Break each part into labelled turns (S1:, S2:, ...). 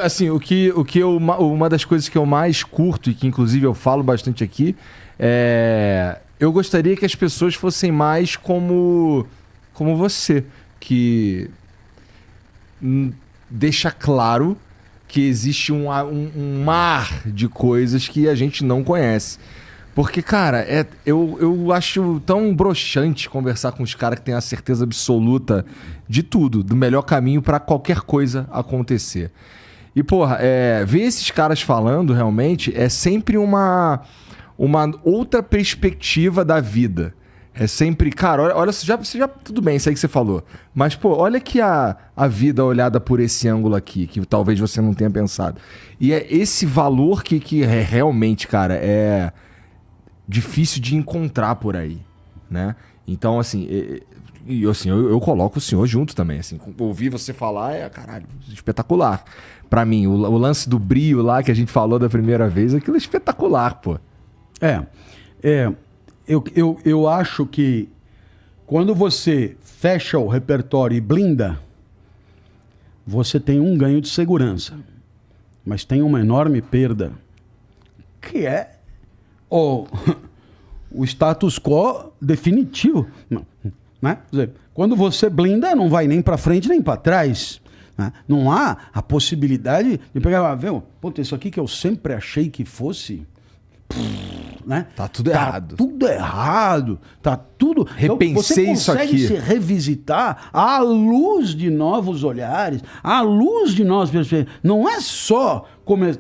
S1: Assim, uma das coisas que eu mais curto e que inclusive eu falo bastante aqui eu gostaria que as pessoas fossem mais como você, que deixa claro que existe um mar de coisas que a gente não conhece. Porque, cara, eu acho tão broxante conversar com os caras que têm a certeza absoluta de tudo, do melhor caminho pra qualquer coisa acontecer. E, porra, ver esses caras falando realmente é sempre uma outra perspectiva da vida. É sempre, cara, olha, você já tudo bem, isso aí que você falou. Mas, pô, olha que a vida olhada por esse ângulo aqui, que talvez você não tenha pensado. E é esse valor que realmente, cara, é difícil de encontrar por aí, né? Então, assim, eu coloco o senhor junto também, assim. Ouvir você falar caralho, espetacular. Pra mim, o lance do brio lá que a gente falou da primeira vez, aquilo é espetacular, pô.
S2: Eu acho que quando você fecha o repertório e blinda, você tem um ganho de segurança, mas tem uma enorme perda, que é o status quo definitivo, né? Quer dizer, quando você blinda, não vai nem para frente nem para trás, né? Não há a possibilidade de pegar, puta, isso aqui que eu sempre achei que fosse... Né?
S1: Tá tudo errado.
S2: Tá tudo errado. Tá tudo...
S1: Repensei isso aqui.
S2: Você consegue se revisitar à luz de novos olhares, à luz de novas perspectivas. Não é só,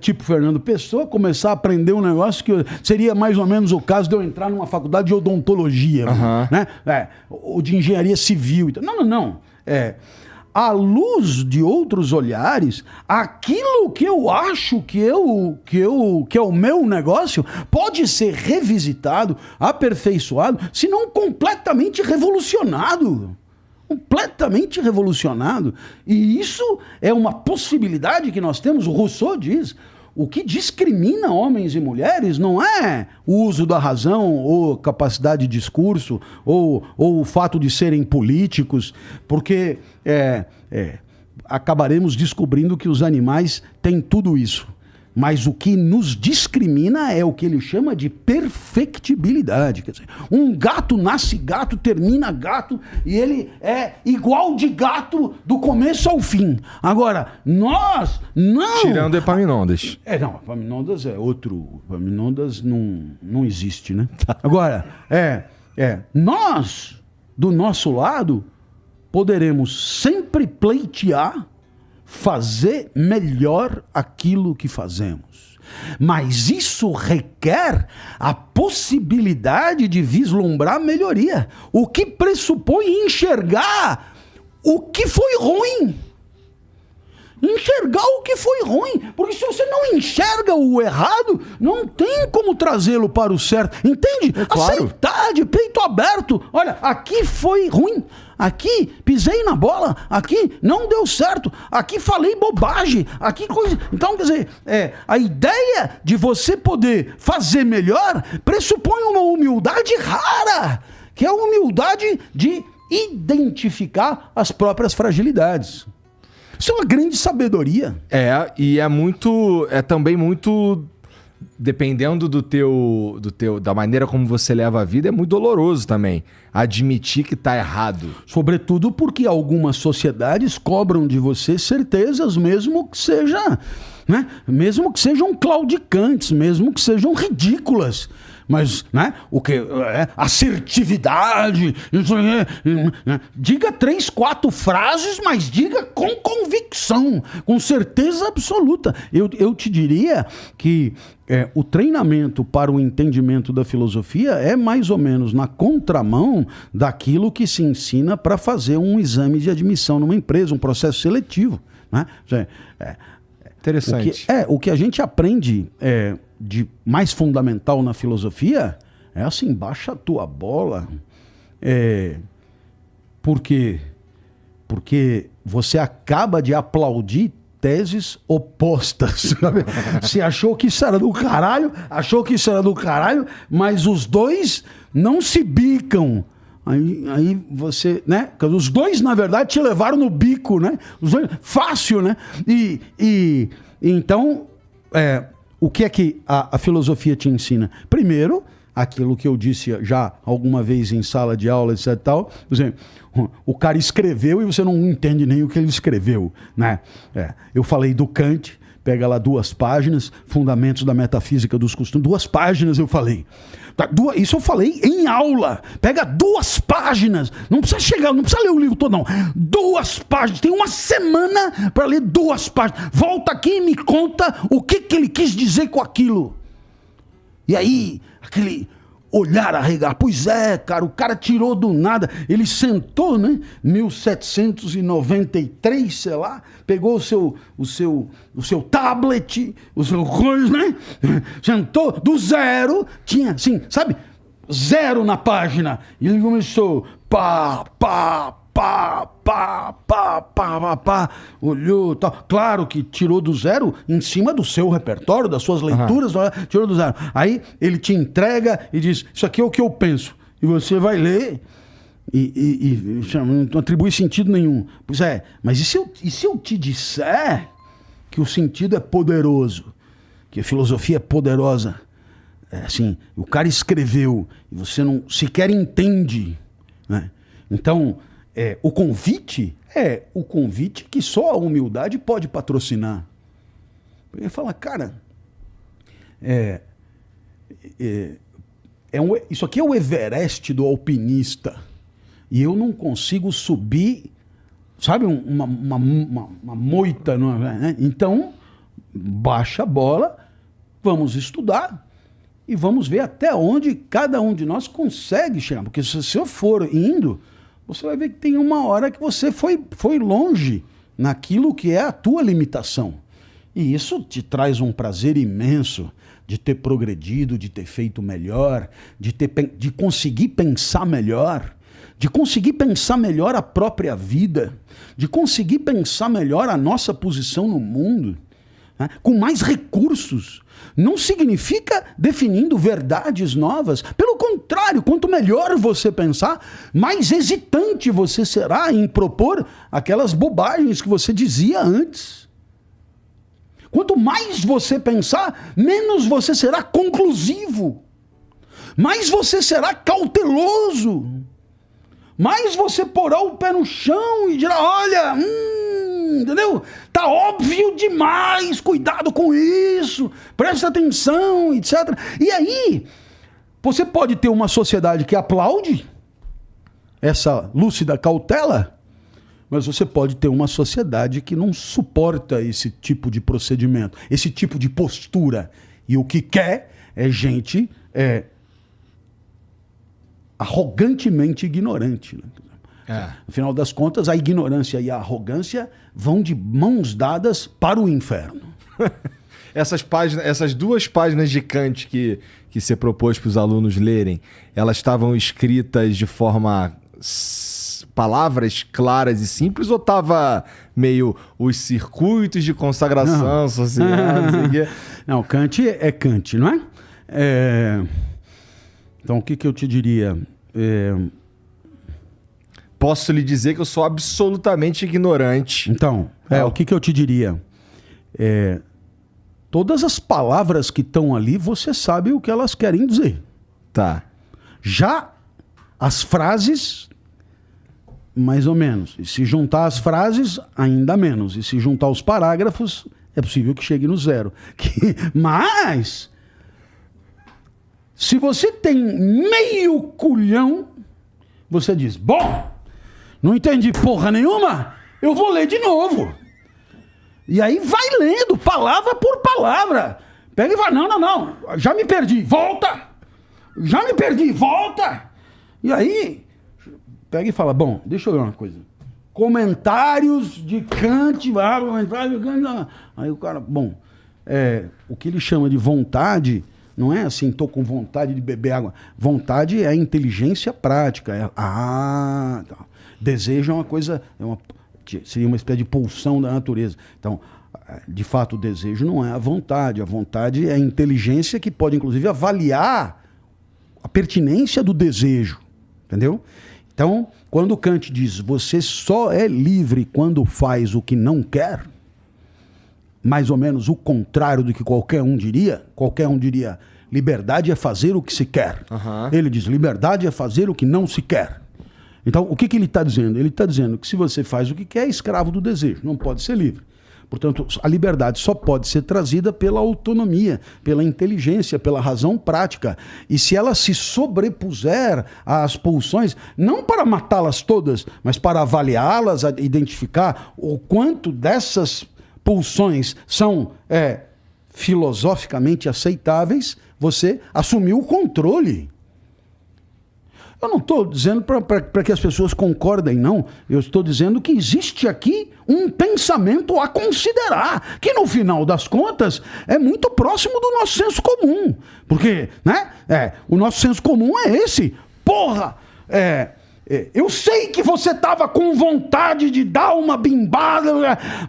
S2: tipo Fernando Pessoa, começar a aprender um negócio que seria mais ou menos o caso de eu entrar numa faculdade de odontologia, né? Ou de engenharia civil. Não. À luz de outros olhares, aquilo que eu acho que é o meu negócio pode ser revisitado, aperfeiçoado, se não completamente revolucionado. Completamente revolucionado. E isso é uma possibilidade que nós temos. O Rousseau diz: o que discrimina homens e mulheres não é o uso da razão, ou capacidade de discurso, ou o fato de serem políticos, porque acabaremos descobrindo que os animais têm tudo isso. Mas o que nos discrimina é o que ele chama de perfectibilidade. Quer dizer, um gato nasce gato, termina gato, e ele é igual de gato do começo ao fim. Agora, nós não...
S1: Tirando Epaminondas.
S2: Não, Epaminondas é outro... Epaminondas não existe, né? Agora, nós, do nosso lado, poderemos sempre pleitear fazer melhor aquilo que fazemos. Mas isso requer a possibilidade de vislumbrar melhoria, o que pressupõe enxergar o que foi ruim. Enxergar o que foi ruim, porque se você não enxerga o errado, não tem como trazê-lo para o certo, entende?
S1: Claro.
S2: Aceitar de peito aberto. Olha, aqui foi ruim, aqui pisei na bola, aqui não deu certo, aqui falei bobagem, aqui coisa... Então, quer dizer, a ideia de você poder fazer melhor pressupõe uma humildade rara, que é a humildade de identificar as próprias fragilidades. Isso é uma grande sabedoria.
S1: E é também muito, dependendo da maneira como você leva a vida, é muito doloroso também admitir que tá errado.
S2: Sobretudo porque algumas sociedades cobram de você certezas, mesmo que seja, né? Mesmo que sejam claudicantes, mesmo que sejam ridículas. Mas, né, o que assertividade, isso aí, diga 3, 4 frases, mas diga com convicção, com certeza absoluta. Eu te diria que o treinamento para o entendimento da filosofia é mais ou menos na contramão daquilo que se ensina para fazer um exame de admissão numa empresa, um processo seletivo, né?
S1: Interessante.
S2: O que a gente aprende de mais fundamental na filosofia é assim, baixa a tua bola. Por quê? Porque você acaba de aplaudir teses opostas. Você achou que isso era do caralho, mas os dois não se bicam. Aí você, né? Os dois, na verdade, te levaram no bico, né? Os dois, fácil, né? E então, o que é que a filosofia te ensina? Primeiro, aquilo que eu disse já alguma vez em sala de aula, etc. Tal, por exemplo, o cara escreveu e você não entende nem o que ele escreveu, né? Eu falei do Kant, pega lá 2 páginas, Fundamentos da Metafísica dos Costumes, 2 páginas eu falei. Isso eu falei em aula. Pega 2 páginas. Não precisa ler o livro todo, não. 2 páginas. Tem uma semana para ler 2 páginas. Volta aqui e me conta o que ele quis dizer com aquilo. E aí, aquele olhar arregar. Pois é, cara, o cara tirou do nada. Ele sentou, né? 1793, sei lá, pegou o seu tablet, o seu coisa, né? Sentou do zero, tinha assim, sabe? 0 na página. E ele começou pá, olhou, tal. Claro que tirou do zero em cima do seu repertório, das suas leituras, tirou do zero. Aí ele te entrega e diz, isso aqui é o que eu penso. E você vai ler e não atribui sentido nenhum. Pois é, mas e se eu te disser que o sentido é poderoso, que a filosofia é poderosa? Assim, o cara escreveu e você não sequer entende, né? Então, o convite é o convite que só a humildade pode patrocinar. Ele fala, cara, isso aqui é o Everest do alpinista e eu não consigo subir, sabe, uma moita, né? Então, baixa a bola, vamos estudar e vamos ver até onde cada um de nós consegue chegar. Porque se eu for indo, você vai ver que tem uma hora que você foi longe naquilo que é a tua limitação. E isso te traz um prazer imenso de ter progredido, de ter feito melhor, de conseguir pensar melhor, de conseguir pensar melhor a própria vida, de conseguir pensar melhor a nossa posição no mundo, né? Com mais recursos. Não significa definindo verdades novas. Pelo contrário, quanto melhor você pensar, mais hesitante você será em propor aquelas bobagens que você dizia antes. Quanto mais você pensar, menos você será conclusivo. Mais você será cauteloso. Mais você porá o pé no chão e dirá, olha, entendeu? Tá óbvio demais, cuidado com isso, presta atenção, etc. E aí, você pode ter uma sociedade que aplaude essa lúcida cautela, mas você pode ter uma sociedade que não suporta esse tipo de procedimento, esse tipo de postura. E o que quer é gente arrogantemente ignorante, né? No final das contas, a ignorância e a arrogância vão de mãos dadas para o inferno.
S1: Essas 2 páginas de Kant que você propôs para os alunos lerem, elas estavam escritas de forma palavras claras e simples, ou estava meio os circuitos de consagração social?
S2: Não, Kant é Kant, não é? Então, o que eu te diria?
S1: Posso lhe dizer que eu sou absolutamente ignorante.
S2: Então, o que eu te diria? Todas as palavras que estão ali, você sabe o que elas querem dizer.
S1: Tá.
S2: Já as frases, mais ou menos. E se juntar as frases, ainda menos. E se juntar os parágrafos, é possível que chegue no 0. Mas, se você tem meio culhão, você diz, bom, não entendi porra nenhuma, eu vou ler de novo. E aí vai lendo, palavra por palavra. Pega e vai, não, já me perdi, volta. Já me perdi, volta. E aí, pega e fala, bom, deixa eu ver uma coisa. Comentários de Kant, comentários de Kant. Aí o cara, bom, o que ele chama de vontade, não é assim, tô com vontade de beber água. Vontade é inteligência prática. Desejo é uma coisa, seria uma espécie de pulsão da natureza. Então, de fato, o desejo não é a vontade. A vontade é a inteligência que pode, inclusive, avaliar a pertinência do desejo. Entendeu? Então, quando Kant diz você só é livre quando faz o que não quer, mais ou menos o contrário do que qualquer um diria liberdade é fazer o que se quer. Ele diz liberdade é fazer o que não se quer. Então, o que ele está dizendo? Ele está dizendo que se você faz o que quer, é escravo do desejo, não pode ser livre. Portanto, a liberdade só pode ser trazida pela autonomia, pela inteligência, pela razão prática. E se ela se sobrepuser às pulsões, não para matá-las todas, mas para avaliá-las, identificar o quanto dessas pulsões são filosoficamente aceitáveis, você assumiu o controle. Eu não estou dizendo para que as pessoas concordem, não. Eu estou dizendo que existe aqui um pensamento a considerar, que no final das contas é muito próximo do nosso senso comum. Porque, né? O nosso senso comum é esse. Porra! Eu sei que você estava com vontade de dar uma bimbada,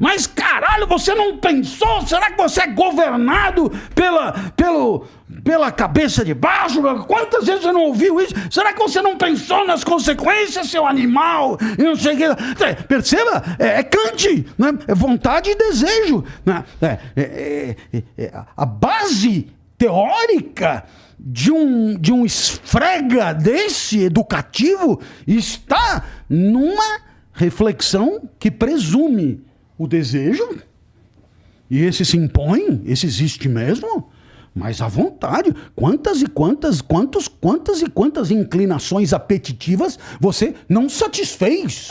S2: mas caralho, você não pensou? Será que você é governado pela cabeça de baixo? Quantas vezes você não ouviu isso? Será que você não pensou nas consequências, seu animal? E não sei o que. Perceba, é Kant, né? É vontade e desejo. Né? A base teórica de um esfrega desse educativo está numa reflexão que presume o desejo, e esse se impõe, esse existe mesmo, mas à vontade. Quantas e quantas inclinações apetitivas você não satisfez?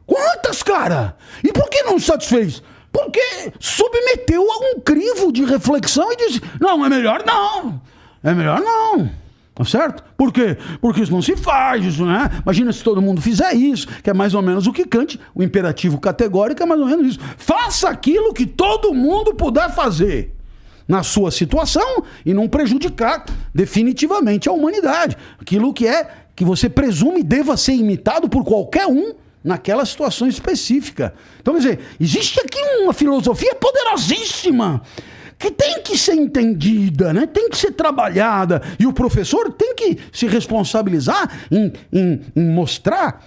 S2: Quantas, cara? E por que não satisfez? Porque submeteu a um crivo de reflexão e disse, não, é melhor não. É melhor não, tá certo? Por quê? Porque isso não se faz, isso, né? Imagina se todo mundo fizer isso, que é mais ou menos o que Kant, o imperativo categórico é mais ou menos isso. Faça aquilo que todo mundo puder fazer na sua situação e não prejudicar definitivamente a humanidade. Aquilo que você presume deva ser imitado por qualquer um naquela situação específica. Então, quer dizer, existe aqui uma filosofia poderosíssima que tem que ser entendida, né? Tem que ser trabalhada, e o professor tem que se responsabilizar em mostrar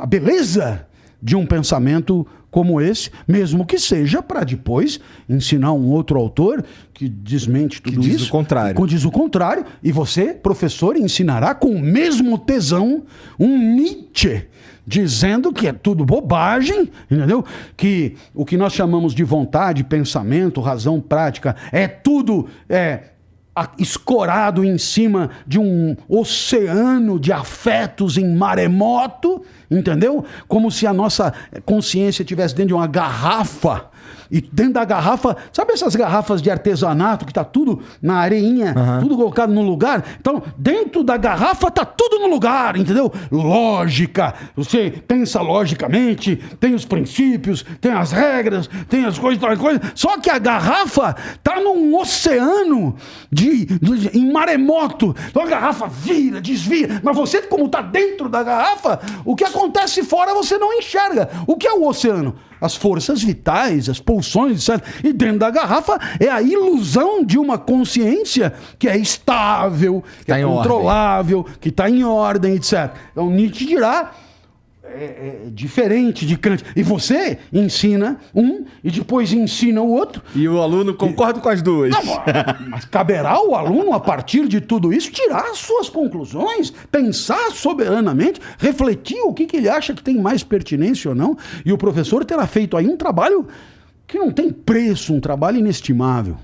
S2: a beleza de um pensamento como esse, mesmo que seja para depois ensinar um outro autor que desmente tudo isso. Que diz o contrário. Que diz o contrário, e você, professor, ensinará com o mesmo tesão um Nietzsche, dizendo que é tudo bobagem, entendeu? Que o que nós chamamos de vontade, pensamento, razão prática, é tudo escorado em cima de um oceano de afetos em maremoto, entendeu? Como se a nossa consciência estivesse dentro de uma garrafa. E dentro da garrafa, sabe essas garrafas de artesanato que tá tudo na areinha, tudo colocado no lugar? Então, dentro da garrafa tá tudo no lugar, entendeu? Lógica, você pensa logicamente, tem os princípios, tem as regras, tem as coisas, tal coisa. Só que a garrafa tá num oceano em maremoto. Então a garrafa vira, desvia, mas você, como tá dentro da garrafa, o que acontece fora você não enxerga. O que é o oceano? As forças vitais, as pulsões, etc. E dentro da garrafa é a ilusão de uma consciência que é estável, que é controlável, que está em ordem, etc. Então Nietzsche dirá, diferente de Kant. E você ensina um e depois ensina o outro. E o aluno concorda com as duas. Não, mas caberá ao aluno, a partir de tudo isso, tirar as suas conclusões, pensar soberanamente, refletir o que ele acha que tem mais pertinência ou não. E o professor terá feito aí um trabalho que não tem preço, um trabalho inestimável.